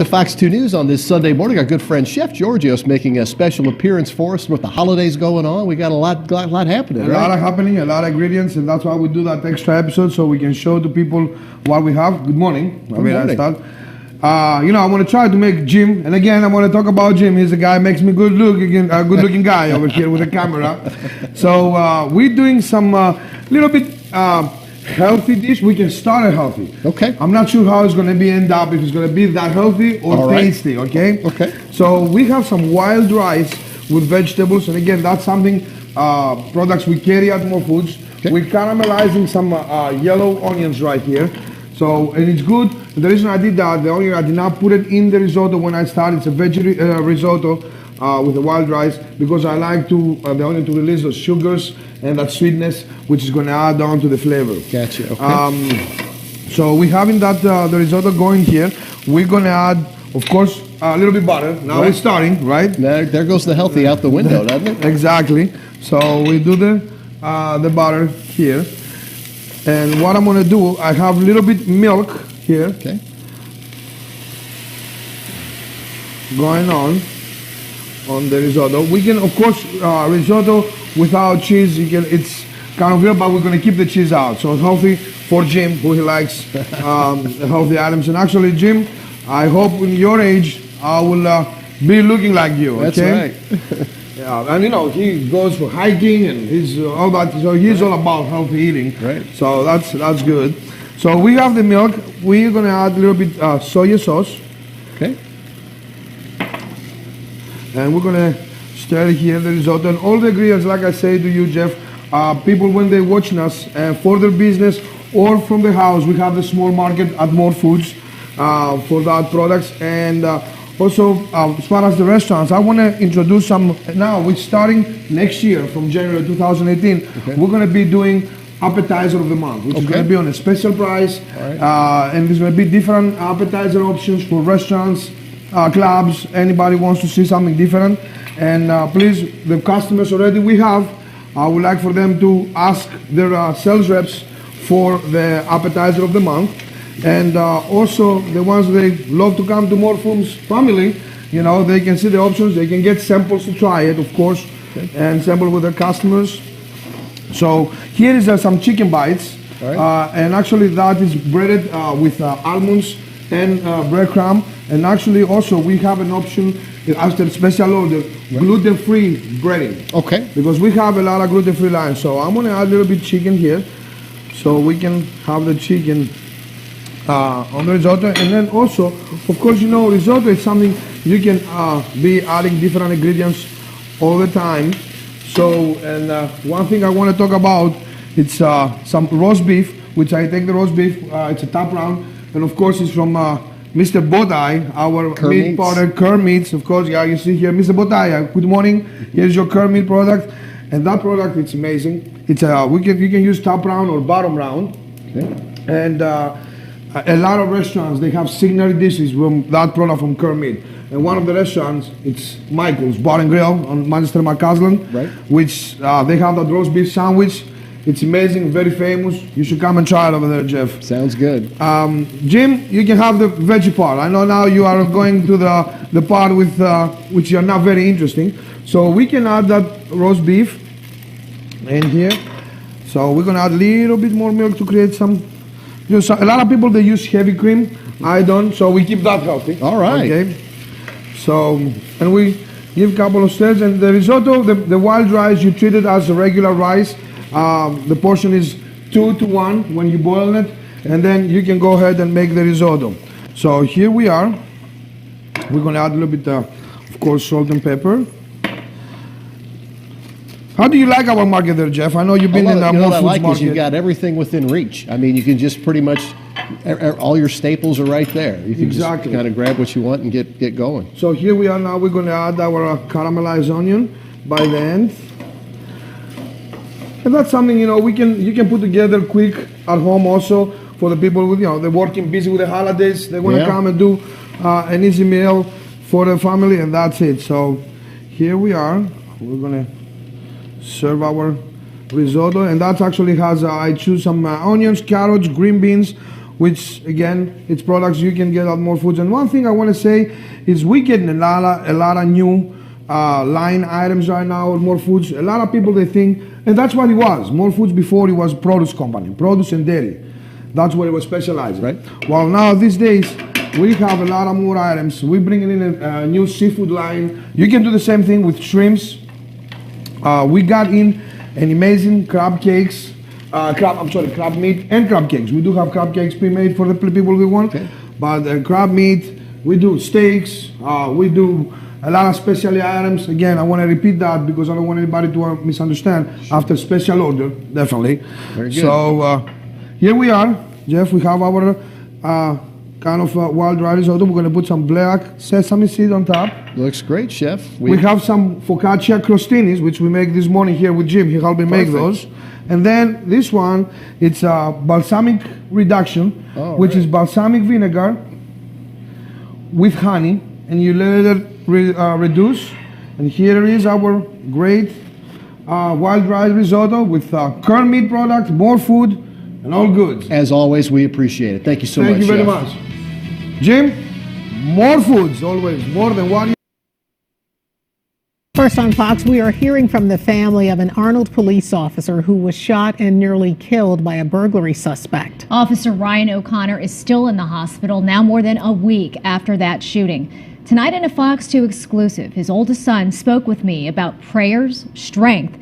The FOX2 News on this Sunday morning. Our good friend Chef Georgios making a special appearance for us with the holidays going on. We got a lot happening, right? A lot happening, a lot of ingredients, and that's why we do that extra episode so we can show to people what we have. Good morning. Good morning. I start. I want to try to make Jim, and again, I want to talk about Jim. He's a guy who makes me good-looking guy over here with the camera. So we're doing some little bit healthy dish. We can start it healthy. Okay. I'm not sure how it's going to end up, if it's going to be that healthy or tasty, okay? Okay. So we have some wild rice with vegetables, and again, that's something, products we carry at More Foods. Okay. We're caramelizing some yellow onions right here. So, and it's good. The reason I did that, the onion, I did not put it in the risotto when I started. It's a veggie risotto with the wild rice, because I like to the onion to release those sugars and that sweetness, which is going to add on to the flavor. Gotcha. Okay. So we're having that the risotto going here. We're going to add, of course, a little bit butter. Now we're starting, right? There goes the healthy out the window, doesn't it? Exactly. So we do the butter here. And what I'm going to do, I have a little bit milk here. Okay. Going on the risotto. We can, of course, risotto without cheese, it's kind of weird, but we're going to keep the cheese out. So it's healthy for Jim, who he likes healthy items. And actually, Jim, I hope in your age, I will be looking like you. Okay? That's right. Yeah, and he goes for hiking and he's all that. So he's all about healthy eating. Right. So that's good. So we have the milk. We're going to add a little bit soy sauce. Okay. And we're going to stir here the risotto. And all the ingredients, like I say to you, Jeff, people when they're watching us for their business or from the house, we have the small market at More Foods for that products. And also, as far as the restaurants, I want to introduce some. Now, we're starting next year from January 2018. Okay. We're going to be doing appetizer of the month, which is going to be on a special price. Right. And there's going to be different appetizer options for restaurants, clubs, anybody wants to see something different. And please, the customers already we have, I would like for them to ask their sales reps for the appetizer of the month. And also the ones they love to come to More Foods family, they can see the options, they can get samples to try it, of course, and sample with their customers. So here is some chicken bites, and actually that is breaded with almonds and breadcrumb. And actually also we have an option after special order, gluten-free breading. Okay. Because we have a lot of gluten-free lines. So I'm going to add a little bit chicken here, so we can have the chicken on the risotto. And then also, of course, risotto is something you can be adding different ingredients all the time. So, and one thing I want to talk about, it's some roast beef, which I take the roast beef, it's a top round, and of course it's from Mr. Bodai, our meat partner, Curd Meats, of course. Yeah, you see here, Mr. Bodai, good morning. Here's your Curd Meat product, and that product, it's amazing. It's you can use top round or bottom round, and a lot of restaurants, they have signature dishes from that product from Curd Meat. And one of the restaurants, it's Michael's Bar and Grill on Manchester McCaslin, which they have that roast beef sandwich. It's amazing, very famous. You should come and try it over there, Jeff. Sounds good. Jim, you can have the veggie part. I know now you are going to the part with which are not very interesting. So we can add that roast beef in here. So we're going to add a little bit more milk to create some. A lot of people, they use heavy cream. I don't, so we keep that healthy. All right. Okay. So, and we give a couple of stirs. And the risotto, the wild rice, you treat it as a regular rice. The portion is 2 to 1 when you boil it. And then you can go ahead and make the risotto. So here we are. We're going to add a little bit, of course, salt and pepper. How do you like our market there, Jeff? I know you've been in the More Foods market. Is you've got everything within reach. I mean, you can just pretty much, all your staples are right there. You can just kind of grab what you want and get going. So here we are now. We're going to add our caramelized onion by the end. And that's something, you can put together quick at home also for the people with, they're working busy with the holidays. They want to come and do an easy meal for the family, and that's it. So here we are. We're going to serve our risotto, and that actually has I choose some onions, carrots, green beans, which again, it's products you can get at More Foods. And one thing I want to say is we're getting a lot of new line items right now at More Foods. A lot of people, they think, and that's what it was. More Foods before, it was a produce company, produce and dairy. That's what it was specialized. Right. Well, now these days, we have a lot of more items. We're bringing in a new seafood line. You can do the same thing with shrimps. We got in an amazing crab cakes, crab meat and crab cakes. We do have crab cakes pre-made for the people we want. Okay. But crab meat, we do steaks, we do a lot of specialty items. Again, I want to repeat that because I don't want anybody to misunderstand. Sure. After special order, definitely. Very good. So here we are, Jeff. We have our kind of wild rice risotto. We're going to put some black sesame seed on top. Looks great, Chef. We have some focaccia crostinis, which we make this morning here with Jim. He helped me make those. And then this one, it's a balsamic reduction, which is balsamic vinegar with honey, and you let it reduce. And here is our great wild rice risotto with curd meat product, More Food, and all goods. As always, we appreciate it. Thank you so much, Thank you very Chef. much. Jim, More Foods, always, more than one. First on Fox, we are hearing from the family of an Arnold police officer who was shot and nearly killed by a burglary suspect. Officer Ryan O'Connor is still in the hospital now more than a week after that shooting. Tonight in a Fox 2 exclusive, his oldest son spoke with me about prayers, strength,